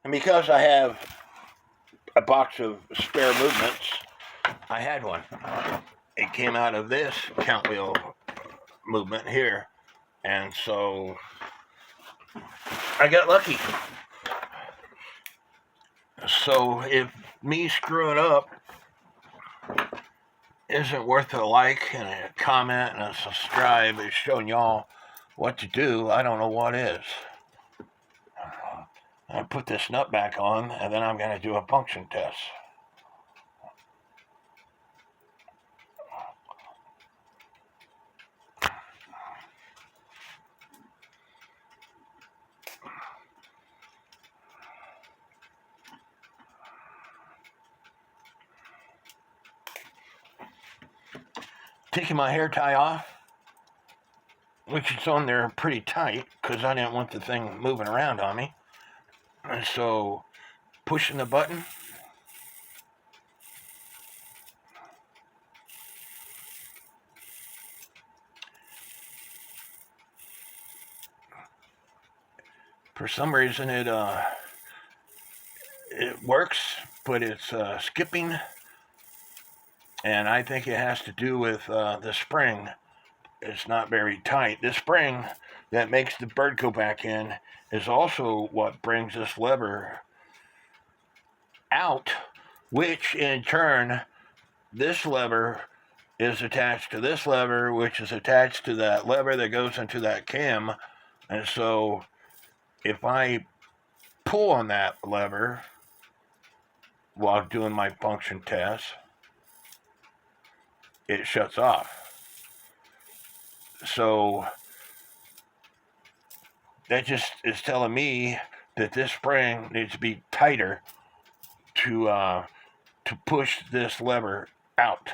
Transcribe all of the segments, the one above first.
And because I have a box of spare movements, I had one. It came out of this count wheel movement here. And so I got lucky. So if me screwing up isn't worth a like and a comment and a subscribe, it's showing y'all what to do, I don't know what is. I put this nut back on, and then I'm going to do a function test. Taking my hair tie off, which is on there pretty tight because I didn't want the thing moving around on me. And so pushing the button, for some reason it works, but it's skipping, and I think it has to do with the spring. It's not very tight. The spring that makes the bird go back in is also what brings this lever out, which in turn, this lever is attached to this lever, which is attached to that lever that goes into that cam. And so if I pull on that lever while doing my function test, it shuts off. So that just is telling me that this spring needs to be tighter to push this lever out.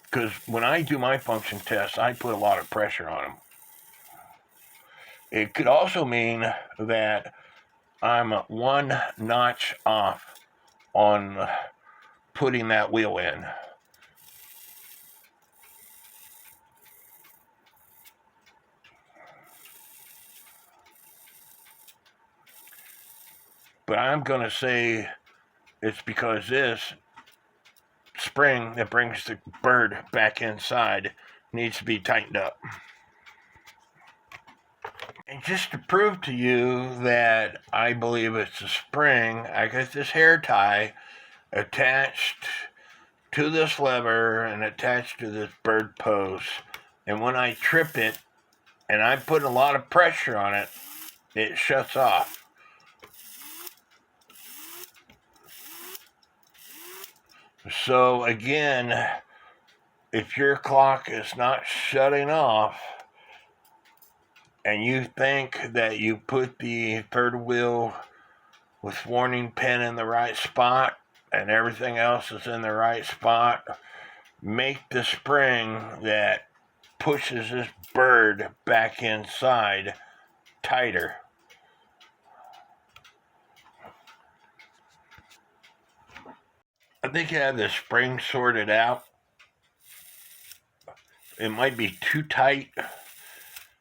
Because when I do my function tests, I put a lot of pressure on them. It could also mean that I'm one notch off on putting that wheel in. But I'm going to say it's because this spring that brings the bird back inside needs to be tightened up. And just to prove to you that I believe it's a spring, I got this hair tie attached to this lever and attached to this bird post. And when I trip it and I put a lot of pressure on it, it shuts off. So again, if your clock is not shutting off and you think that you put the third wheel with warning pin in the right spot and everything else is in the right spot, make the spring that pushes this bird back inside tighter. I think I have the spring sorted out. It might be too tight,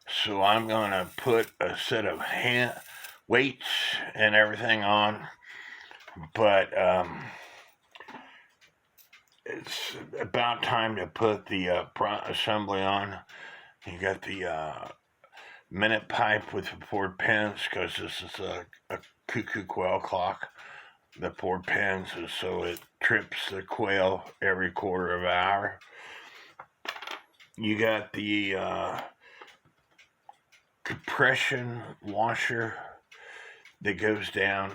so I'm going to put a set of weights and everything on. But it's about time to put the assembly on. You got the minute pipe with the 4 pins, because this is a cuckoo quail clock. The 4 pins is so it trips the quail every quarter of an hour. You got the compression washer that goes down.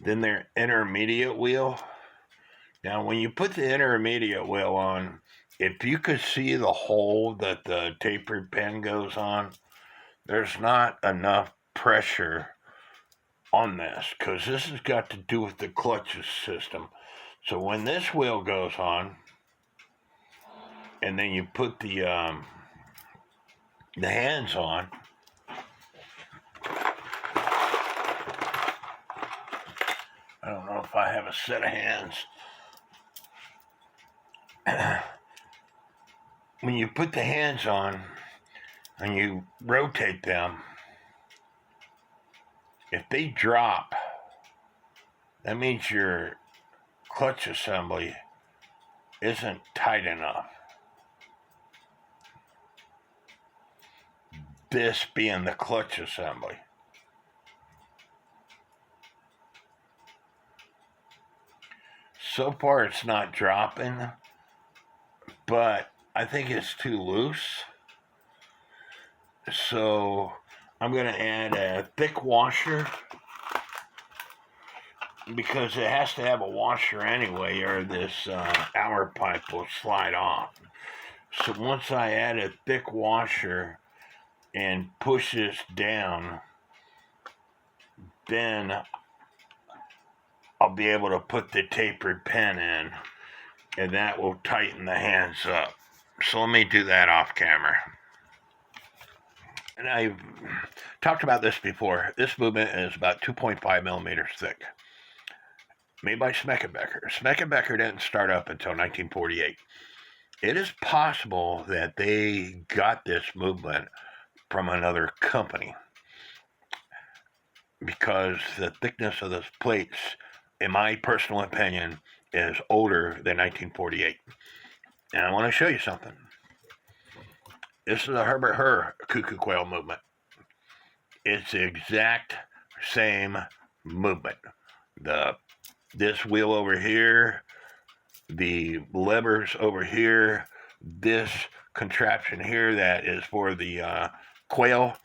Then their intermediate wheel. Now, when you put the intermediate wheel on, if you could see the hole that the tapered pin goes on, there's not enough pressure on this, because this has got to do with the clutches system. So when this wheel goes on, and then you put the hands on, I don't know if I have a set of hands. when you put the hands on and you rotate them, if they drop, that means your clutch assembly isn't tight enough. This being the clutch assembly. So far it's not dropping, but I think it's too loose. So I'm going to add a thick washer, because it has to have a washer anyway, or this hour pipe will slide off. So once I add a thick washer and push this down, then I'll be able to put the tapered pin in, and that will tighten the hands up. So let me do that off camera. And I've talked about this before. This movement is about 2.5 millimeters thick. Made by Schmeckenbecher. Schmeckenbecher didn't start up until 1948. It is possible that they got this movement from another company, because the thickness of those plates, in my personal opinion, is older than 1948. And I want to show you something. This is a Herbert Hur cuckoo quail movement. It's the exact same movement. This wheel over here, the levers over here, this contraption here that is for the quail,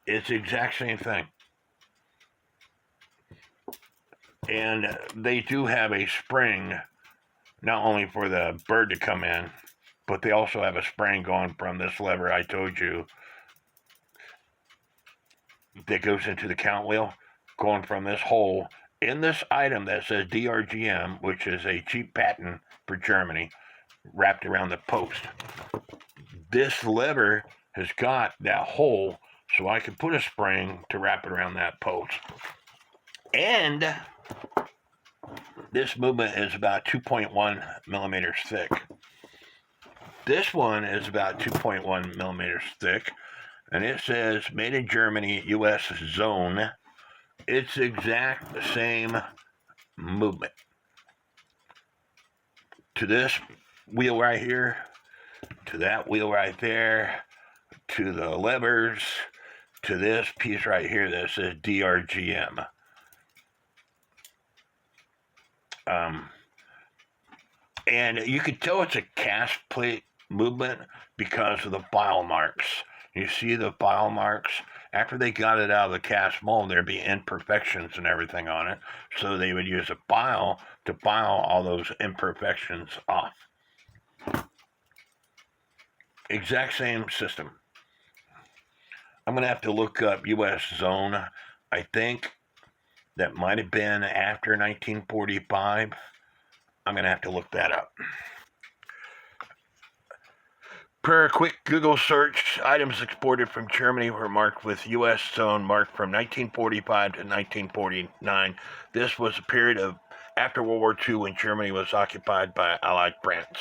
it's the exact same thing. And they do have a spring, not only for the bird to come in, but they also have a spring going from this lever I told you that goes into the count wheel, going from this hole in this item that says DRGM, which is a cheap patent for Germany, wrapped around the post. This lever has got that hole, so I can put a spring to wrap it around that post. And this movement is about 2.1 millimeters thick. This one is about 2.1 millimeters thick, and it says made in Germany, U.S. zone. It's exact same movement. To this wheel right here, to that wheel right there, to the levers, to this piece right here that says DRGM. And you could tell it's a cast plate movement because of the file marks. You see the file marks? After they got it out of the cast mold, there'd be imperfections and everything on it. So they would use a file to file all those imperfections off. Exact same system. I'm going to have to look up U.S. zone. I think that might have been after 1945. I'm going to have to look that up. Per a quick Google search, items exported from Germany were marked with U.S. zone marked from 1945 to 1949. This was a period of after World War II when Germany was occupied by Allied France.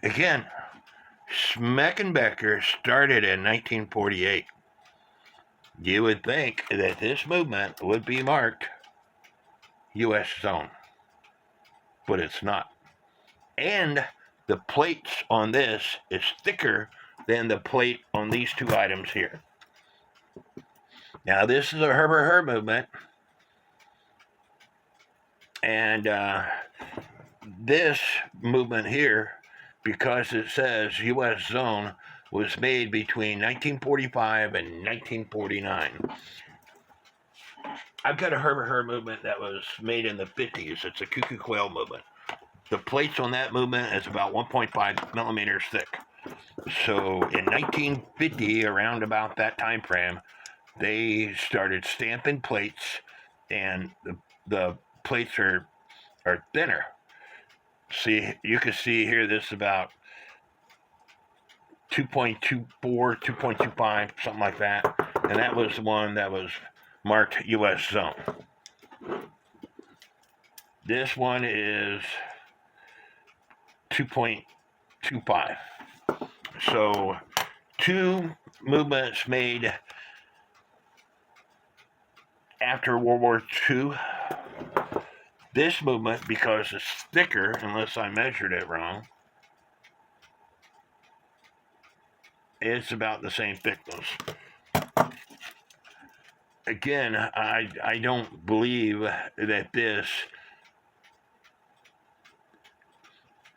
Again, Schmeckenbecher started in 1948. You would think that this movement would be marked U.S. zone, but it's not. And the plates on this is thicker than the plate on these two items here. Now, this is a Herbert Hur movement, and this movement here, because it says U.S. zone, was made between 1945 and 1949. I've got a Herbert Hur movement that was made in the 50s. It's a cuckoo quail movement. The plates on that movement is about 1.5 millimeters thick. So in 1950, around about that time frame, they started stamping plates, and the plates are thinner. See, you can see here, this is about 2.24, 2.25, something like that. And that was the one that was marked U.S. zone. This one is 2.25, 2.5. So 2 movements made after World War II. This movement, because it's thicker, unless I measured it wrong, it's about the same thickness. Again, I don't believe that this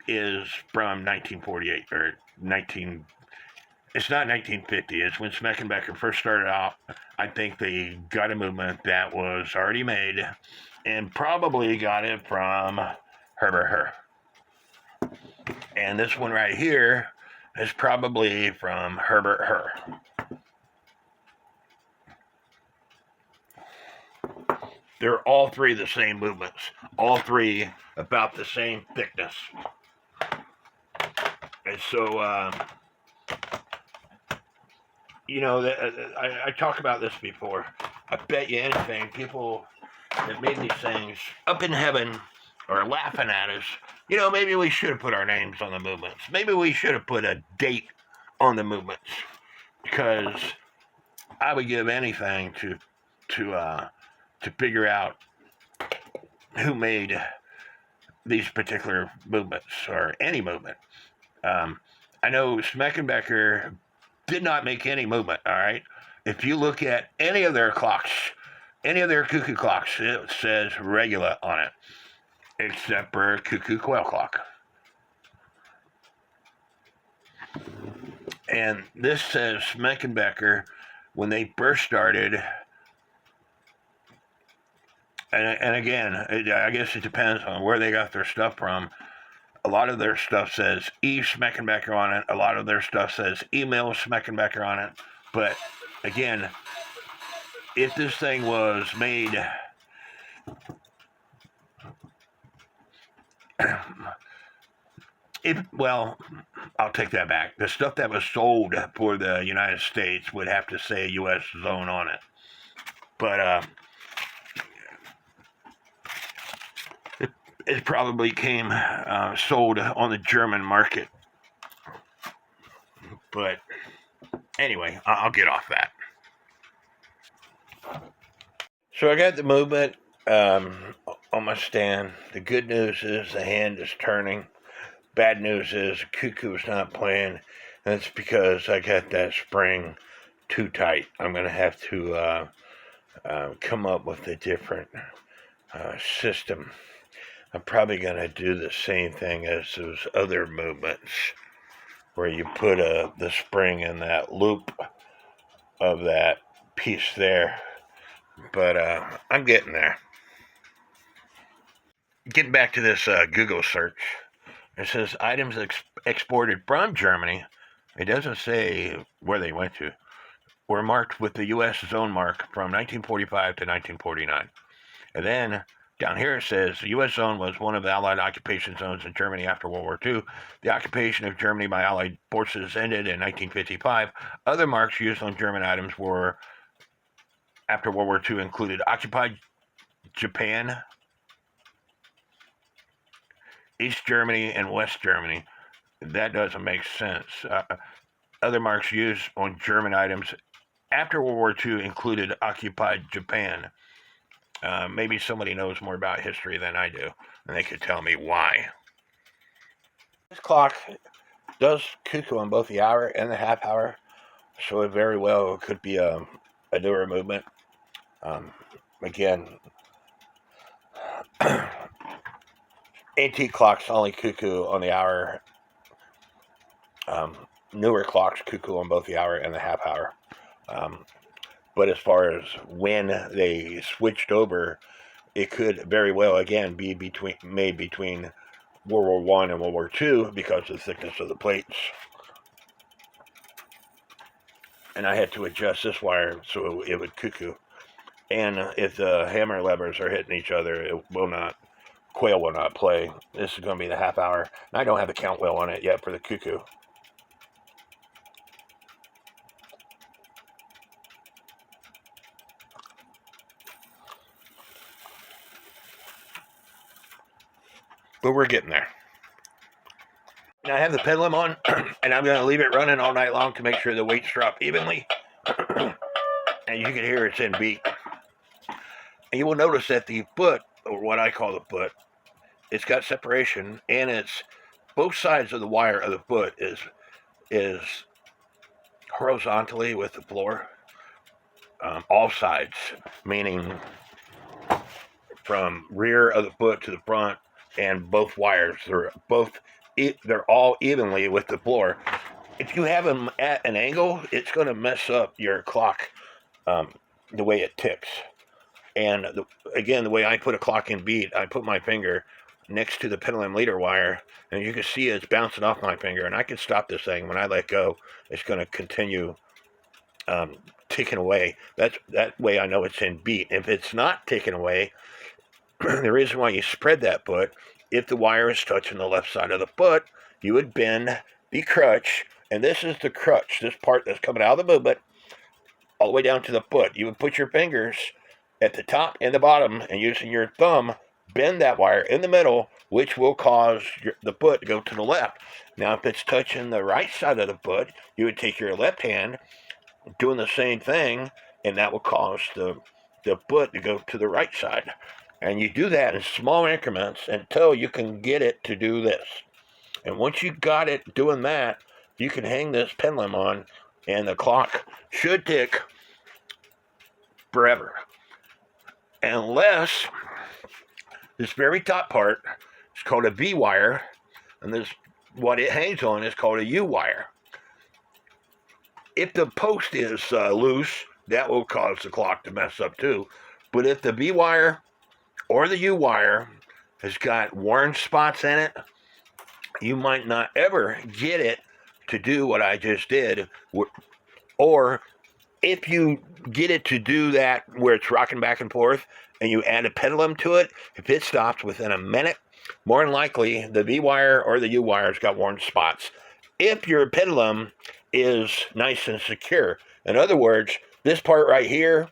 is from 1948 or 19. It's not 1950. It's when Schmeckenbecher first started out. I think they got a movement that was already made, and probably got it from Herbert Hur. And this one right here is probably from Herbert Hur. They're all 3 the same movements. All 3 about the same thickness. And so, you know, I talked about this before. I bet you anything, people that made these things up in heaven are laughing at us. You know, maybe we should have put our names on the movements. Maybe we should have put a date on the movements, because I would give anything to figure out who made these particular movements, or any movement. I know Schmeckenbecher did not make any movement, all right? If you look at any of their clocks, any of their cuckoo clocks, it says regula on it, except for cuckoo quail clock. And this says Schmeckenbecher, when they first started, and again, I guess it depends on where they got their stuff from. A lot of their stuff says E. Schmeckenbecher on it. A lot of their stuff says email Schmeckenbecher on it. But again, if this thing was made well, I'll take that back. The stuff that was sold for the United States would have to say U.S. zone on it. But it probably came sold on the German market. But anyway, I'll get off that. So I got the movement on my stand. The good news is the hand is turning. Bad news is the cuckoo is not playing. That's because I got that spring too tight. I'm going to have to come up with a different system. I'm probably going to do the same thing as those other movements, where you put the spring in that loop of that piece there. But I'm getting there. Getting back to this Google search, it says items exported from Germany. It doesn't say where they went to. Were marked with the U.S. zone mark from 1945 to 1949. And then down here it says the U.S. zone was one of the Allied occupation zones in Germany after World War II. The occupation of Germany by Allied forces ended in 1955. Other marks used on German items were after World War II included occupied Japan, East Germany, and West Germany. That doesn't make sense. Other marks used on German items after World War II included occupied Japan. Maybe somebody knows more about history than I do, and they could tell me why. This clock does cuckoo on both the hour and the half hour, so it very well could be a newer movement. Again, antique clocks only cuckoo on the hour. Newer clocks cuckoo on both the hour and the half hour. But as far as when they switched over, it could very well again be made between World War I and World War II because of the thickness of the plates. And I had to adjust this wire so it would cuckoo. And if the hammer levers are hitting each other, quail will not play. This is going to be the half hour. And I don't have the count wheel on it yet for the cuckoo. But we're getting there. And I have the pendulum on, and I'm going to leave it running all night long to make sure the weights drop evenly. And you can hear it's in beat. And you will notice that the foot, or what I call the foot, it's got separation, and it's both sides of the wire of the foot is horizontally with the floor. All sides, meaning from rear of the foot to the front, and both wires they're all evenly with the floor. If you have them at an angle, it's going to mess up your clock, the way it ticks. And again, the way I put a clock in beat, I put my finger next to the pendulum leader wire, and you can see it's bouncing off my finger, and I can stop this thing. When I let go, it's going to continue ticking away. That way I know it's in beat. If it's not ticking away, the reason why you spread that foot, if the wire is touching the left side of the foot, you would bend the crutch, and this is the crutch, this part that's coming out of the movement, all the way down to the foot. You would put your fingers at the top and the bottom, and using your thumb, bend that wire in the middle, which will cause the foot to go to the left. Now, if it's touching the right side of the foot, you would take your left hand, doing the same thing, and that will cause the foot to go to the right side. And you do that in small increments until you can get it to do this. And once you got it doing that, you can hang this pendulum on, and the clock should tick forever. Unless this very top part is called a V wire, and this what it hangs on is called a U wire. If the post is loose, that will cause the clock to mess up too. But if the V wire or the U wire has got worn spots in it, you might not ever get it to do what I just did. Or if you get it to do that where it's rocking back and forth and you add a pendulum to it, if it stops within a minute, more than likely the V wire or the U wire's got worn spots. If your pendulum is nice and secure, in other words, this part right here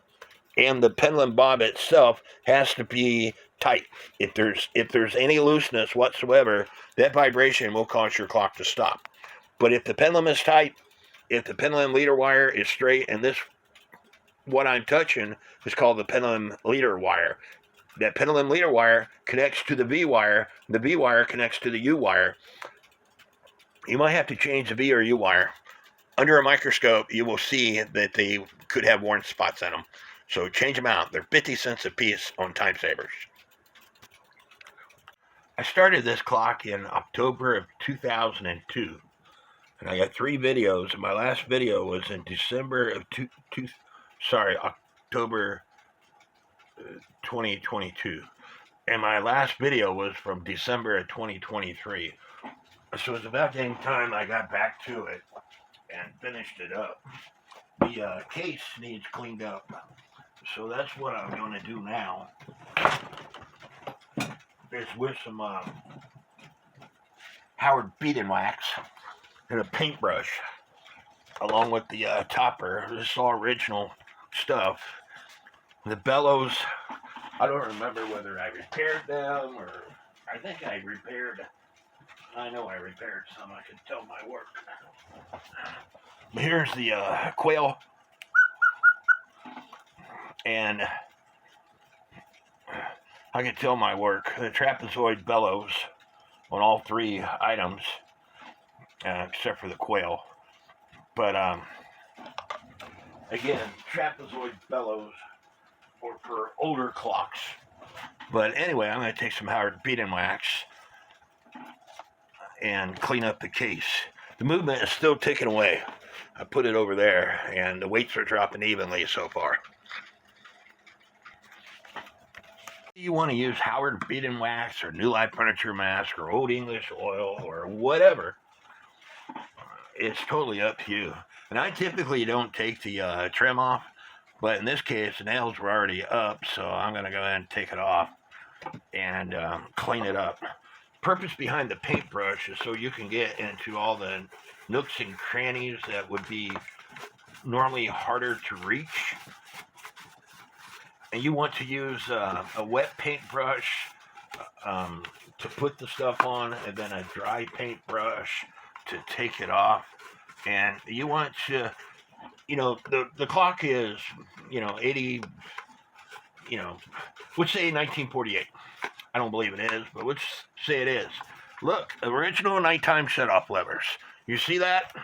and the pendulum bob itself has to be tight. If there's any looseness whatsoever, that vibration will cause your clock to stop. But if the pendulum is tight, if the pendulum leader wire is straight, and this, what I'm touching, is called the pendulum leader wire. That pendulum leader wire connects to the V wire. The V wire connects to the U wire. You might have to change the V or U wire. Under a microscope, you will see that they could have worn spots in them. So change them out. They're 50 cents a piece on Time Savers. I started this clock in October of 2002. And I got 3 videos, and my last video was in December of October 2022. And my last video was from December of 2023. So it's about dang time I got back to it and finished it up. The case needs cleaned up. So that's what I'm going to do now. Is with some Howard beading wax and a paintbrush, along with the topper. This is all original stuff. The bellows, I don't remember whether I repaired them or I think I know I repaired some. I could tell my work. Here's the quail, and I can tell my work. The trapezoid bellows on all 3 items, except for the quail. But again, trapezoid bellows or for older clocks. But anyway, I'm going to take some Howard beading wax and clean up the case. The movement is still ticking away. I put it over there, and the weights are dropping evenly so far. You want to use Howard beading wax or New Life furniture mask or Old English oil or whatever, it's totally up to you. And I typically don't take the trim off, but in this case the nails were already up, so I'm going to go ahead and take it off and clean it up. Purpose behind the paintbrush is so you can get into all the nooks and crannies that would be normally harder to reach. And you want to use a wet paintbrush to put the stuff on, and then a dry paintbrush to take it off. And you want to, the clock is, 80, let's say 1948. I don't believe it is, but let's say it is. Look, original nighttime set-off levers. You see that?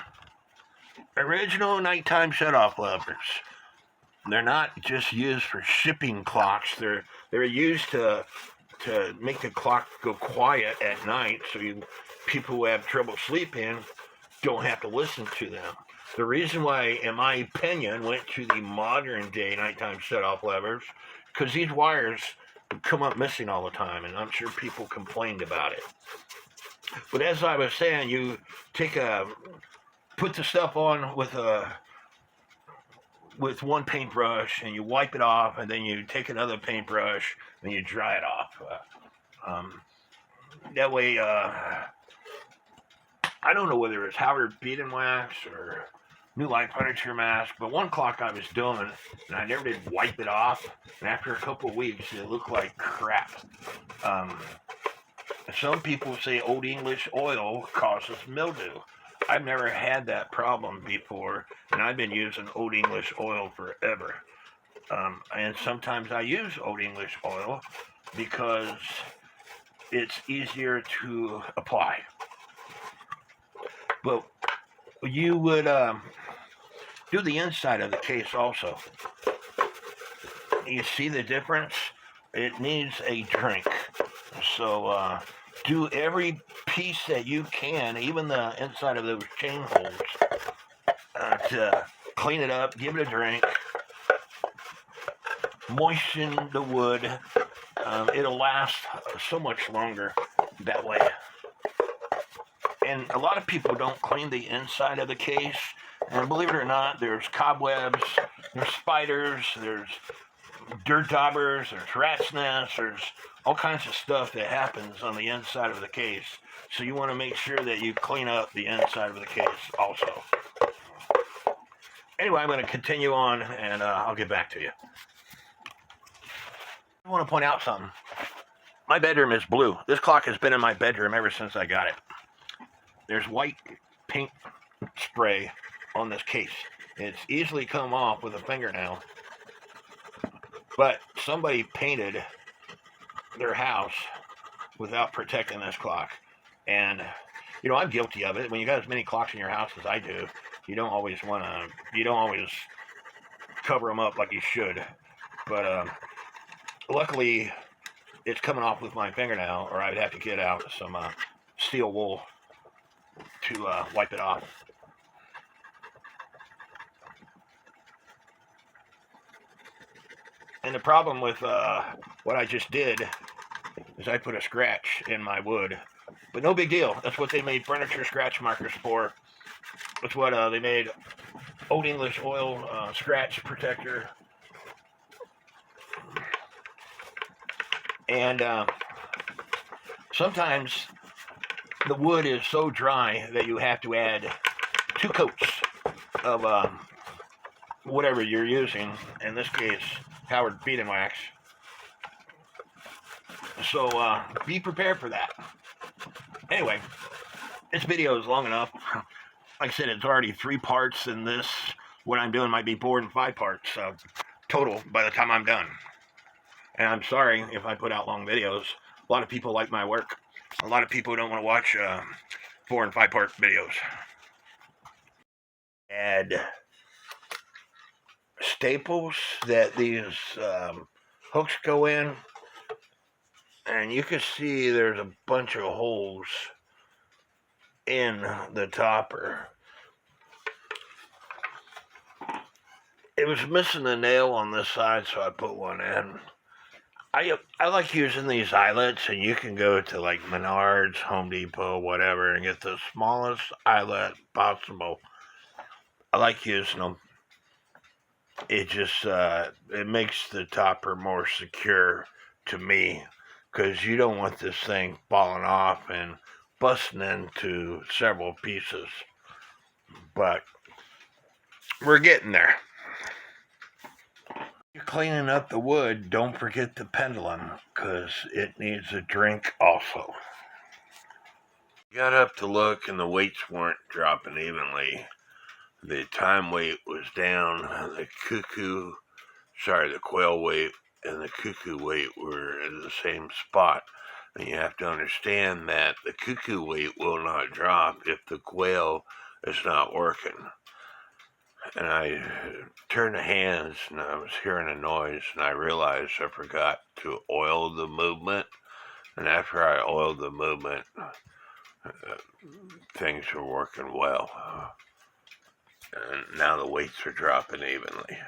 Original nighttime set-off levers. They're not just used for shipping clocks. They're used to make the clock go quiet at night, so people who have trouble sleeping don't have to listen to them. The reason why, in my opinion, went to the modern day nighttime set-off levers, because these wires come up missing all the time, and I'm sure people complained about it. But as I was saying, you put the stuff on with one paintbrush, and you wipe it off, and then you take another paintbrush and you dry it off. That way, I don't know whether it's Howard beading wax or New Life furniture mask, but one clock I was doing, and I never did wipe it off, and after a couple of weeks, it looked like crap. Some people say Old English oil causes mildew. I've never had that problem before, and I've been using Old English oil forever. And sometimes I use Old English oil because it's easier to apply. But you would do the inside of the case also. You see the difference? It needs a drink. So do every piece that you can, even the inside of those chain holes, to clean it up, give it a drink, moisten the wood. It'll last so much longer that way. And a lot of people don't clean the inside of the case. And believe it or not, there's cobwebs, there's spiders, there's dirt daubers, there's rat's nests, there's all kinds of stuff that happens on the inside of the case. So you want to make sure that you clean up the inside of the case also. Anyway, I'm going to continue on, and I'll get back to you. I want to point out something. My bedroom is blue. This clock has been in my bedroom ever since I got it. There's white paint spray on this case. It's easily come off with a fingernail, but somebody painted their house without protecting this clock. And, I'm guilty of it. When you got as many clocks in your house as I do, you don't always cover them up like you should. But luckily, it's coming off with my fingernail, or I'd have to get out some steel wool to wipe it off. And the problem with what I just did is I put a scratch in my wood. But no big deal. That's what they made furniture scratch markers for. That's what they made Old English oil scratch protector. And sometimes the wood is so dry that you have to add 2 coats of whatever you're using. In this case, Howard beading wax. So be prepared for that. Anyway, this video is long enough. Like I said, it's already 3 parts, and this, what I'm doing, might be 4 and 5 parts total by the time I'm done. And I'm sorry if I put out long videos. A lot of people like my work. A lot of people don't want to watch 4 and 5 part videos. Add staples that these hooks go in. And you can see there's a bunch of holes in the topper. It was missing a nail on this side, so I put one in. I like using these eyelets, and you can go to like Menards, Home Depot, whatever, and get the smallest eyelet possible. I like using them. It just it makes the topper more secure to me, because you don't want this thing falling off and busting into several pieces. But we're getting there. Your cleaning up the wood, don't forget the pendulum, because it needs a drink also. Got up to look, and the weights weren't dropping evenly. The time weight was down. The quail weight and the cuckoo weight were in the same spot. And you have to understand that the cuckoo weight will not drop if the quail is not working. And I turned the hands, and I was hearing a noise, and I realized I forgot to oil the movement. And after I oiled the movement, things were working well. And now the weights are dropping evenly.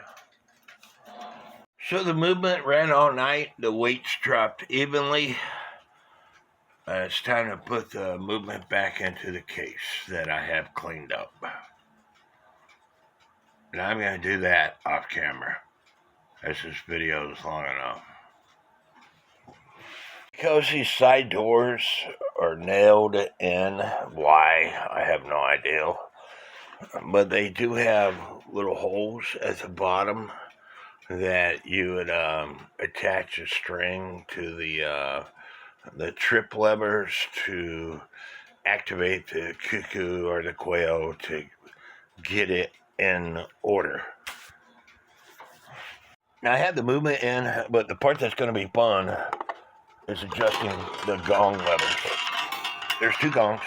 So the movement ran all night. The weights dropped evenly. It's time to put the movement back into the case that I have cleaned up. And I'm going to do that off camera, as this video is long enough. Because these side doors are nailed in, why, I have no idea. But they do have little holes at the bottom that you would attach a string to the trip levers to activate the cuckoo or the quail to get it in order. Now I have the movement in, but the part that's going to be fun is adjusting the gong levers. There's two gongs.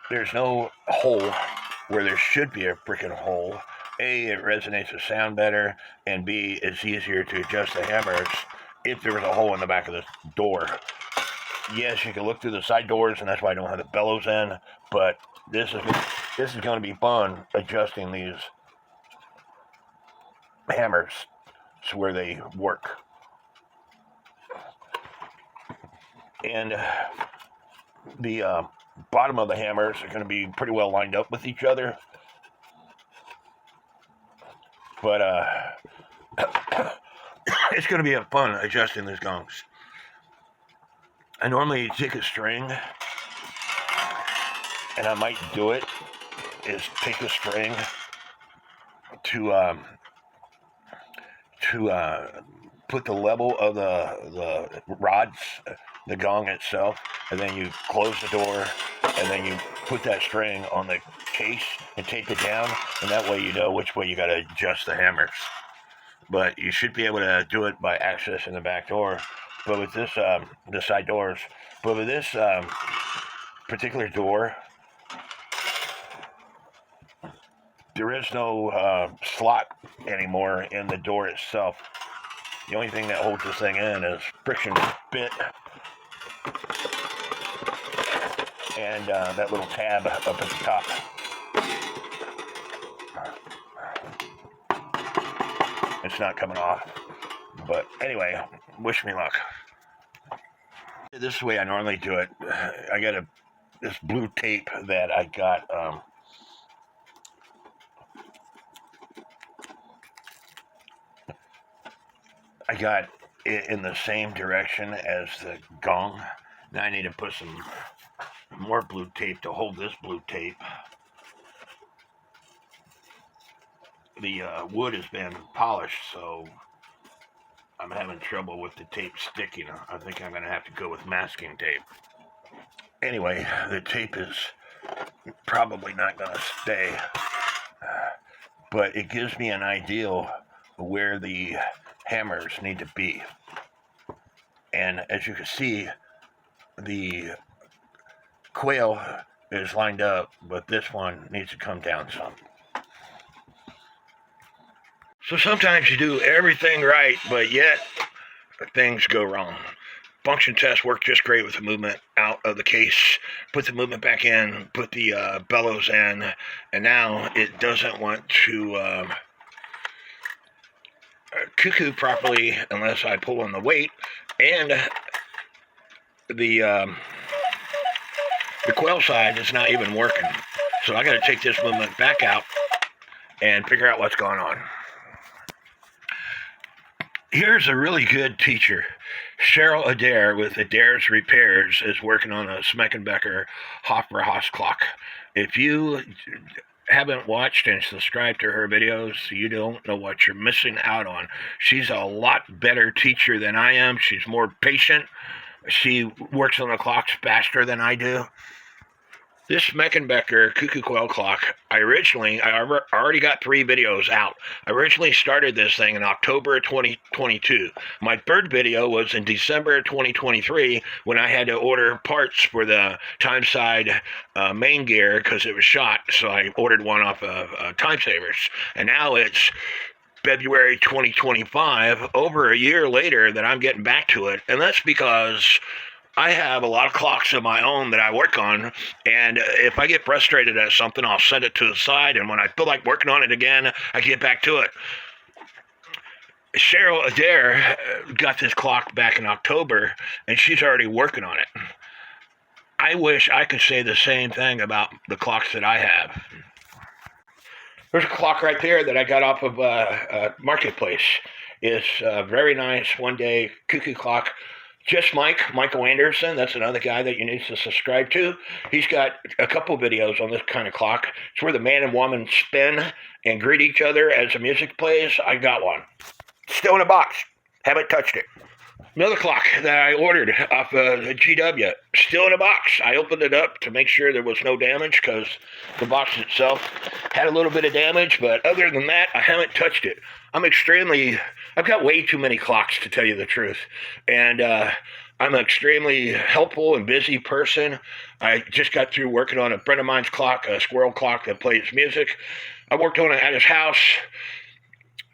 There's no hole where there should be a freaking hole. A, it resonates the sound better, and B, it's easier to adjust the hammers if there was a hole in the back of the door. Yes, you can look through the side doors, and that's why I don't have the bellows in, but this is going to be fun, adjusting these hammers to where they work. And the bottom of the hammers are going to be pretty well lined up with each other. But it's going to be fun adjusting these gongs. I normally take a string, and I might do it, is take a string to put the level of the rods, the gong itself, and then you close the door, and then you put that string on the case and tape it down, and that way you know which way you got to adjust the hammers. But you should be able to do it by accessing the back door. But with this, the side doors, but with this particular door, there is no slot anymore in the door itself. The only thing that holds this thing in is friction bit and that little tab up at the top. It's not coming off. But anyway, wish me luck. This is the way I normally do it. I got this blue tape that I got it in the same direction as the gong. Now I need to put some more blue tape to hold this blue tape. The wood has been polished, so I'm having trouble with the tape sticking. I think I'm going to have to go with masking tape. Anyway, the tape is probably not going to stay, but it gives me an idea of where the hammers need to be. And as you can see, the quail is lined up, but this one needs to come down some. So sometimes you do everything right, but yet things go wrong. Function test worked just great with the movement out of the case. Put the movement back in, put the bellows in, and now it doesn't want to cuckoo properly unless I pull on the weight, and the quail side is not even working. So I got to take this movement back out and figure out what's going on. Here's a really good teacher. Cheryl Adair with Adair's Repairs is working on a Schmeckenbecher Hofbräuhaus clock. If you haven't watched and subscribed to her videos, you don't know what you're missing out on. She's a lot better teacher than I am. She's more patient. She works on the clocks faster than I do. This Schmeckenbecher cuckoo quail clock, I already got 3 videos out. I originally started this thing in October 2022. My third video was in December 2023 when I had to order parts for the time side main gear because it was shot. So I ordered one off of Time Savers. And now it's February 2025, over a year later, that I'm getting back to it. And that's because I have a lot of clocks of my own that I work on, and if I get frustrated at something, I'll set it to the side, and when I feel like working on it again, I get back to it. Cheryl Adair got this clock back in October, and she's already working on it. I wish I could say the same thing about the clocks that I have. There's a clock right there that I got off of Marketplace. It's a very nice one-day cuckoo clock. Just Michael Anderson, that's another guy that you need to subscribe to. He's got a couple videos on this kind of clock. It's where the man and woman spin and greet each other as the music plays. I got one. Still in a box. Haven't touched it. Another clock that I ordered off GW. Still in a box. I opened it up to make sure there was no damage because the box itself had a little bit of damage, but other than that, I haven't touched it. I've got way too many clocks to tell you the truth. And I'm an extremely helpful and busy person. I just got through working on a friend of mine's clock, a squirrel clock that plays music. I worked on it at his house.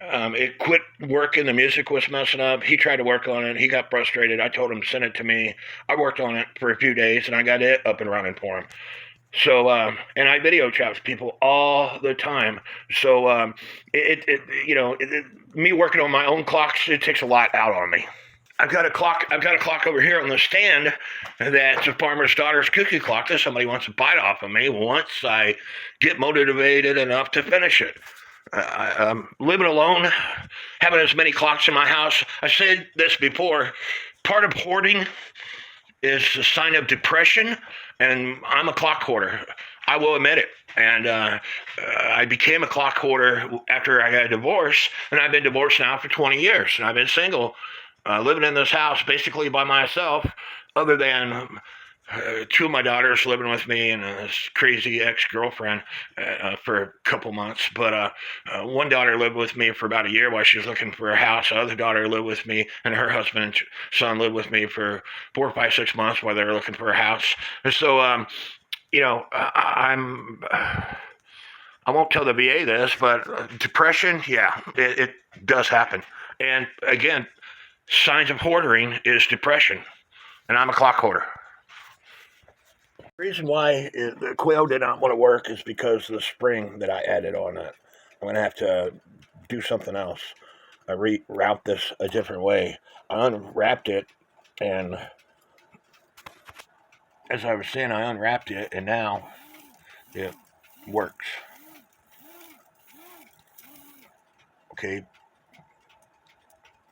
It quit working. The music was messing up. He tried to work on it. He got frustrated. I told him to send it to me. I worked on it for a few days, and I got it up and running for him. So, and I video chat with people all the time. So, me working on my own clocks, it takes a lot out on me. I've got a clock over here on the stand that's a farmer's daughter's cuckoo clock that somebody wants to buy it off of me once I get motivated enough to finish it. I'm living alone, having as many clocks in my house. I said this before. Part of hoarding is a sign of depression, and I'm a clock hoarder. I will admit it. And I became a clock hoarder after I got a divorce, and I've been divorced now for 20 years, and I've been single, living in this house basically by myself, other than 2 of my daughters living with me and this crazy ex-girlfriend for a couple months. But one daughter lived with me for about a year while she was looking for a house. The other daughter lived with me, and her husband and son lived with me for 4, 5, 6 months while they were looking for a house. And so, I won't tell the VA this, but depression, yeah, it does happen. And again, signs of hoarding is depression, and I'm a clock hoarder. The reason why the quail did not want to work is because of the spring that I added on it. I'm going to have to do something else. I reroute this a different way. I unwrapped it, and as I was saying, I unwrapped it, and now it works. Okay.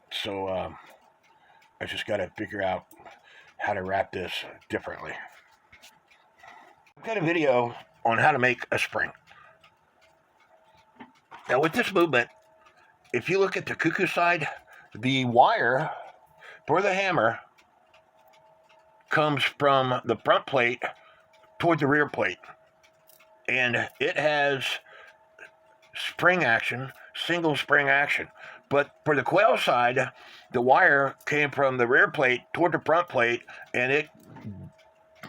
So I just got to figure out how to wrap this differently. I've got a video on how to make a spring. Now with this movement, if you look at the cuckoo side, the wire for the hammer comes from the front plate toward the rear plate. And it has spring action, single spring action. But for the quail side, the wire came from the rear plate toward the front plate, and it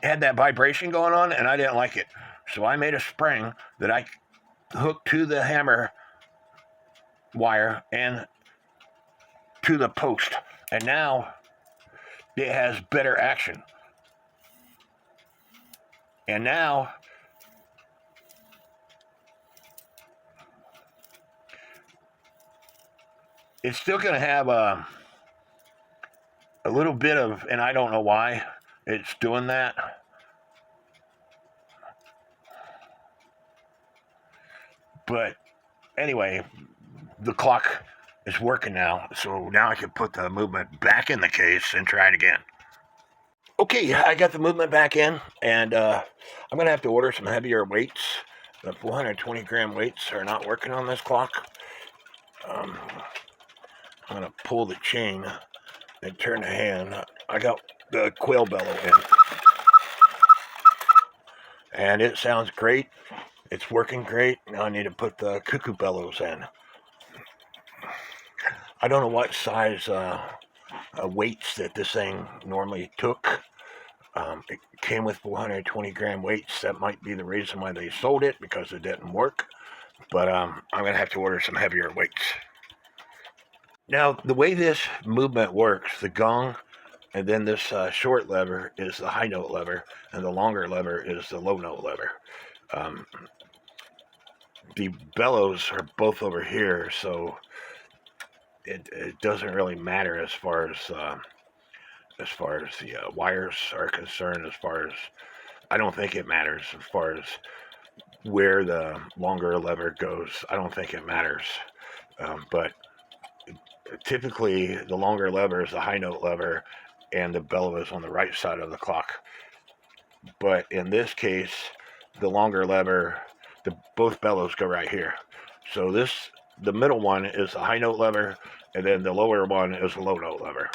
had that vibration going on, and I didn't like it. So I made a spring that I hooked to the hammer wire and to the post. And now it has better action. And now it's still going to have a little bit of, and I don't know why it's doing that. But anyway, the clock is working now, so now I can put the movement back in the case and try it again. Okay, I got the movement back in, and I'm going to have to order some heavier weights the 420 gram weights are not working on this clock. I'm going to pull the chain and turn the hand. I got the quail bellow in. And it sounds great. It's working great. Now I need to put the cuckoo bellows in. I don't know what size weights that this thing normally took. It came with 420 gram weights. That might be the reason why they sold it, because it didn't work. But I'm going to have to order some heavier weights. Now, the way this movement works, the gong and then this short lever is the high note lever, and the longer lever is the low note lever. The bellows are both over here, so it doesn't really matter as far as the wires are concerned. I don't think it matters as far as where the longer lever goes. I don't think it matters, but typically the longer lever is the high note lever, and the bellow is on the right side of the clock. But in this case, the longer lever, both bellows go right here. So the middle one is the high note lever, and then the lower one is the low note lever.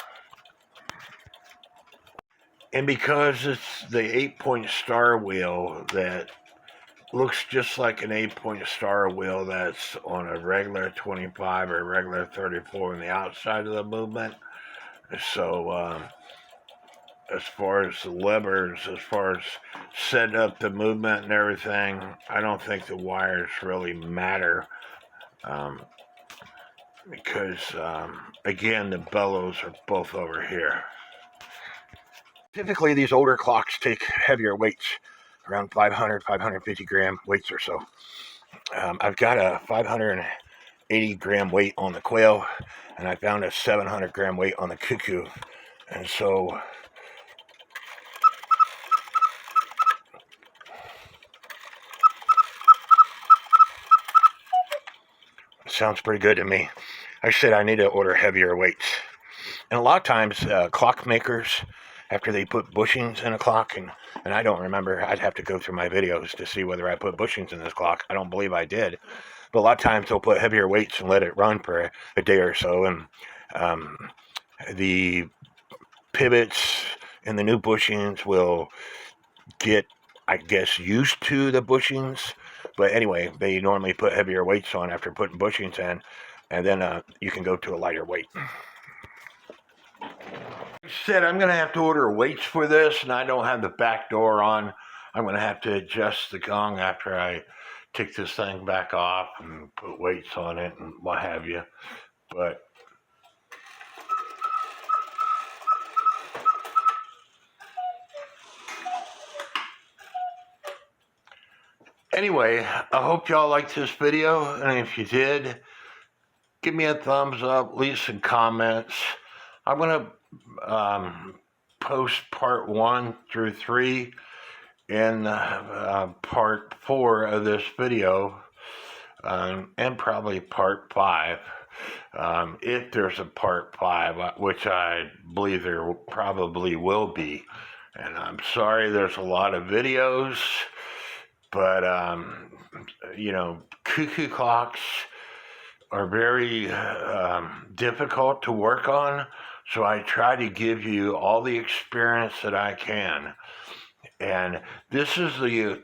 And because it's the 8-point star wheel that looks just like an 8-point star wheel that's on a regular 25 or regular 34 on the outside of the movement, so as far as the levers, as far as setting up the movement and everything, I don't think the wires really matter, because, again, the bellows are both over here. Typically, these older clocks take heavier weights, around 500, 550 gram weights or so. I've got a 580 gram weight on the quail, and I found a 700 gram weight on the cuckoo, and so sounds pretty good to me. I said I need to order heavier weights. And a lot of times, clock makers, after they put bushings in a clock, and I don't remember, I'd have to go through my videos to see whether I put bushings in this clock. I don't believe I did. But a lot of times they'll put heavier weights and let it run for a day or so. And the pivots and the new bushings will get, I guess, used to the bushings. But anyway, they normally put heavier weights on after putting bushings in, and then you can go to a lighter weight. Like I said, I'm going to have to order weights for this, and I don't have the back door on. I'm going to have to adjust the gong after I take this thing back off and put weights on it and what have you. But anyway, I hope y'all liked this video, and if you did, give me a thumbs up, leave some comments. I'm going to post part 1 through 3 in part 4 of this video, and probably part 5, if there's a part 5, which I believe there probably will be. And I'm sorry there's a lot of videos, but cuckoo clocks are very difficult to work on, so I try to give you all the experience that I can. And this is the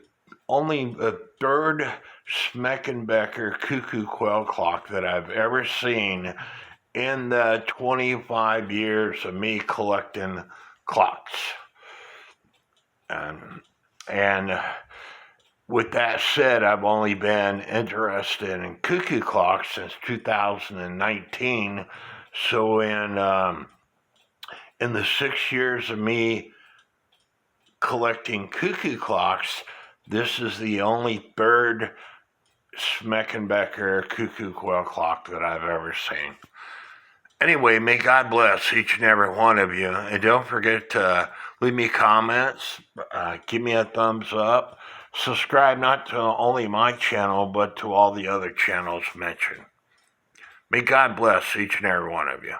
only third Schmeckenbecher cuckoo quail clock that I've ever seen in the 25 years of me collecting clocks. And with that said, I've only been interested in cuckoo clocks since 2019. So in the 6 years of me collecting cuckoo clocks, this is the only third Schmeckenbecher cuckoo quail clock that I've ever seen. Anyway, may God bless each and every one of you. And don't forget to leave me comments, give me a thumbs up, subscribe not to only my channel, but to all the other channels mentioned. May God bless each and every one of you.